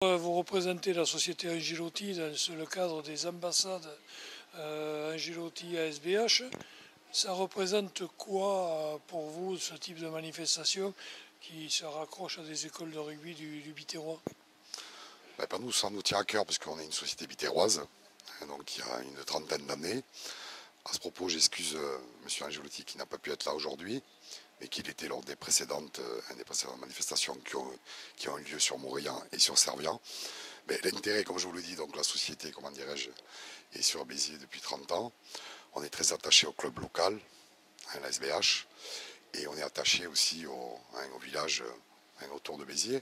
Vous représentez la société Angelotti dans le cadre des ambassades Angelotti à SBH. Ça représente quoi pour vous, ce type de manifestation qui se raccroche à des écoles de rugby du Biterrois? Pour nous, ça nous tient à cœur parce qu'on est une société bitéroise, donc il y a une trentaine d'années. À ce propos, j'excuse M. Angelotti qui n'a pas pu être là aujourd'hui, mais qu'il était lors des précédentes manifestations qui ont eu lieu sur Maurian et sur Servian. L'intérêt, comme je vous le dis, donc la société, comment dirais-je, est sur Béziers depuis 30 ans. On est très attaché au club local, à la SBH, et on est attaché aussi au village autour de Béziers,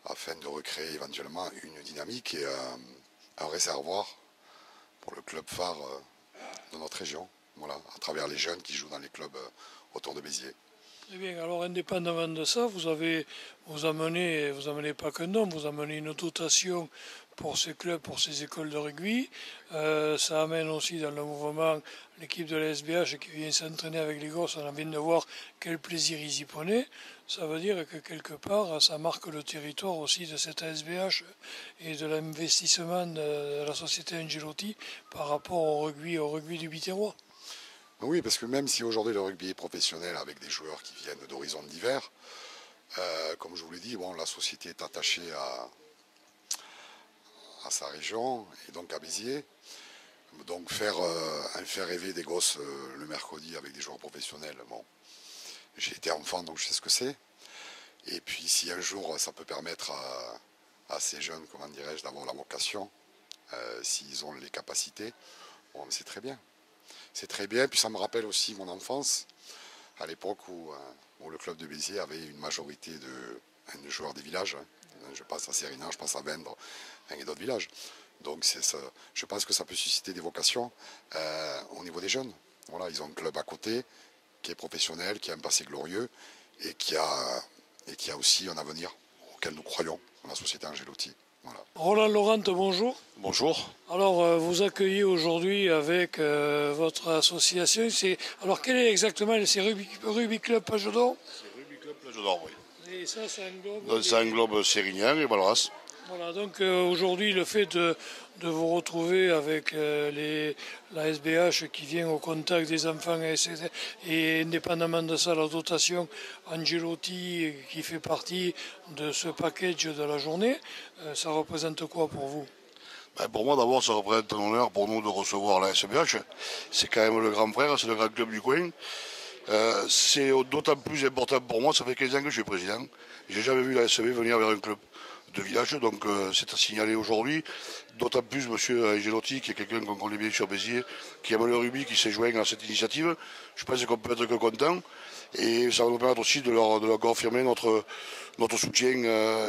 afin de recréer éventuellement une dynamique et un réservoir pour le club phare de notre région, voilà, à travers les jeunes qui jouent dans les clubs autour de Béziers. Très bien, alors indépendamment de ça, vous amenez pas qu'un nom, vous amenez une dotation pour ces clubs, pour ces écoles de rugby. Ça amène aussi dans le mouvement l'équipe de la SBH qui vient s'entraîner avec les gosses. On a envie de voir quel plaisir ils y prenaient. Ça veut dire que quelque part, ça marque le territoire aussi de cette SBH et de l'investissement de la société Angelotti par rapport au rugby du Biterrois. Oui, parce que même si aujourd'hui le rugby est professionnel avec des joueurs qui viennent d'horizons divers, comme je vous l'ai dit, la société est attachée à sa région et donc à Béziers. Donc faire rêver des gosses le mercredi avec des joueurs professionnels, j'ai été enfant donc je sais ce que c'est. Et puis si un jour ça peut permettre à ces jeunes, comment dirais-je, d'avoir la vocation, s'ils ont les capacités, c'est très bien. C'est très bien, puis ça me rappelle aussi mon enfance, à l'époque où le club de Béziers avait une majorité de joueurs des villages. Je pense à Sérinan, je pense à Vendre et d'autres villages. Donc je pense que ça peut susciter des vocations au niveau des jeunes. Voilà, ils ont un club à côté qui est professionnel, qui a un passé glorieux et qui a aussi un avenir auquel nous croyons dans la société Angelotti. Voilà. Roland Laurent, bonjour. Bonjour. Alors, vous accueillez aujourd'hui avec votre association. Alors, quel est exactement? C'est Rugby Club Plage d'Or? C'est Rugby Club Plage d'Or, oui. Et ça englobe... Ça englobe Sérignan et Valras. Voilà, donc aujourd'hui, le fait de vous retrouver avec la SBH qui vient au contact des enfants et indépendamment de ça, la dotation Angelotti qui fait partie de ce package de la journée, ça représente quoi pour vous? Pour moi, d'abord, ça représente un honneur pour nous de recevoir la SBH. C'est quand même le grand frère, c'est le grand club du coin. C'est d'autant plus important pour moi, ça fait 15 ans que je suis président. J'ai jamais vu la SB venir vers un club de village, donc c'est à signaler aujourd'hui. D'autant plus M. Angelotti, qui est quelqu'un qu'on connaît bien sur Béziers, qui aime le rugby, qui s'est joint à cette initiative. Je pense qu'on peut être que content. Et ça va nous permettre aussi de leur confirmer notre soutien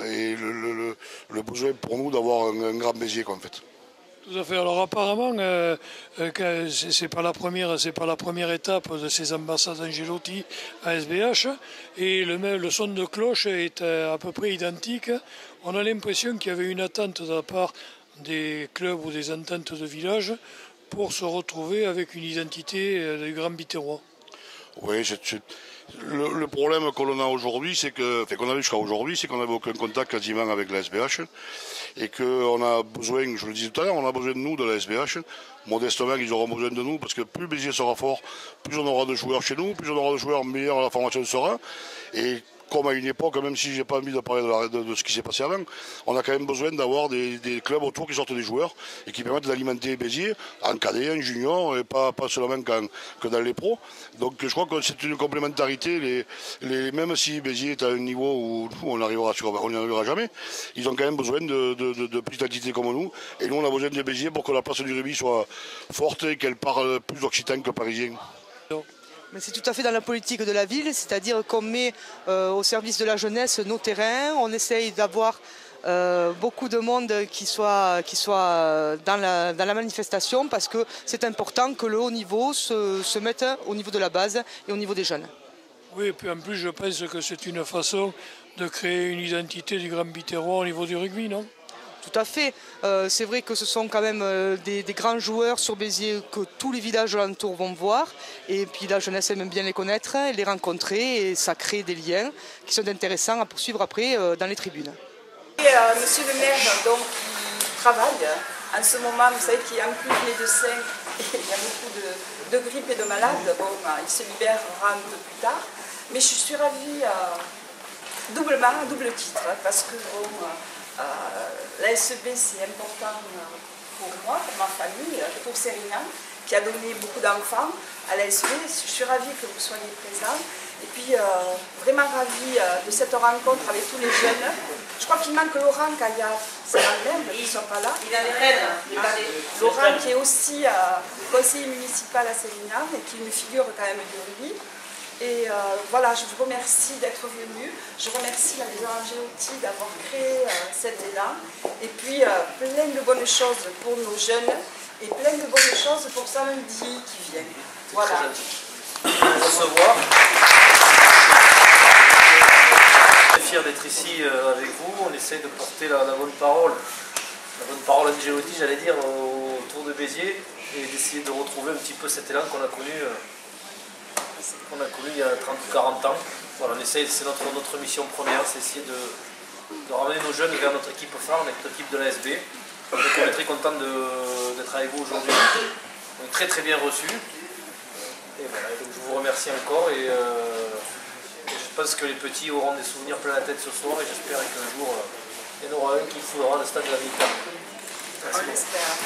et le besoin pour nous d'avoir un grand Béziers, en fait. Tout à fait. Alors apparemment, c'est pas la première étape de ces ambassades Angelotti à SBH, et le son de cloche est à peu près identique. On a l'impression qu'il y avait une attente de la part des clubs ou des ententes de village pour se retrouver avec une identité du Grand Biterrois. Oui, le problème que l'on a aujourd'hui, qu'on avait jusqu'à aujourd'hui, c'est qu'on n'avait aucun contact quasiment avec la SBH et qu'on a besoin, je le disais tout à l'heure, on a besoin de nous, de la SBH. Modestement, ils auront besoin de nous parce que plus Béziers sera fort, plus on aura de joueurs chez nous, plus on aura de joueurs, meilleure la formation sera. Et comme à une époque, même si j'ai pas envie de parler de ce qui s'est passé avant, on a quand même besoin d'avoir des clubs autour qui sortent des joueurs et qui permettent d'alimenter Béziers en cadet, en junior, et pas seulement que dans les pros. Donc je crois que c'est une complémentarité. Même si Béziers est à un niveau où on n'y arrivera jamais, ils ont quand même besoin de petites entités comme nous. Et nous, on a besoin de Béziers pour que la place du rugby soit forte et qu'elle parle plus occitan que parisien. Mais c'est tout à fait dans la politique de la ville, c'est-à-dire qu'on met au service de la jeunesse nos terrains, on essaye d'avoir beaucoup de monde qui soit dans la manifestation parce que c'est important que le haut niveau se mette au niveau de la base et au niveau des jeunes. Oui, et puis en plus je pense que c'est une façon de créer une identité du Grand Biterrois au niveau du rugby, non? Tout à fait. C'est vrai que ce sont quand même des grands joueurs sur Béziers que tous les villages alentours vont voir. Et puis la jeunesse aime bien les connaître, les rencontrer et ça crée des liens qui sont intéressants à poursuivre après dans les tribunes. monsieur le maire donc, qui travaille en ce moment, vous savez qu'il y a un plus de médecins et il y a beaucoup de grippe et de malades. Bon, il se libérera un peu plus tard. Mais je suis ravie doublement, à double titre, parce que bon, l'ASB c'est important pour moi, pour ma famille, pour Sérignan, qui a donné beaucoup d'enfants à l'ASB. Je suis ravie que vous soyez présents. Et puis, vraiment ravie de cette rencontre avec tous les jeunes. Je crois qu'il manque Laurent quand il y a ces mêmes qui ne sont pas là. Il a des reines. Laurent qui est aussi conseiller municipal à Sérignan et qui est une figure quand même de rugby. Et voilà, je vous remercie d'être venu. Je remercie la maison Angéotti d'avoir créé cet élan. Et puis, plein de bonnes choses pour nos jeunes et plein de bonnes choses pour samedi qui vient. Voilà. Recevoir. Je suis fier d'être ici avec vous. On essaie de porter la bonne parole Angéotti, j'allais dire, autour de Béziers et d'essayer de retrouver un petit peu cet élan qu'on a connu il y a 30 ou 40 ans. Voilà, on essaie, c'est notre mission première, c'est essayer de ramener nos jeunes vers notre équipe phare, notre équipe de l'ASB. Donc on est très content d'être avec vous aujourd'hui. On est très très bien reçus. Et voilà, donc je vous remercie encore et je pense que les petits auront des souvenirs plein la tête ce soir et j'espère qu'un jour il y en aura un qui foudra le stade de la Victoire. On l'espère.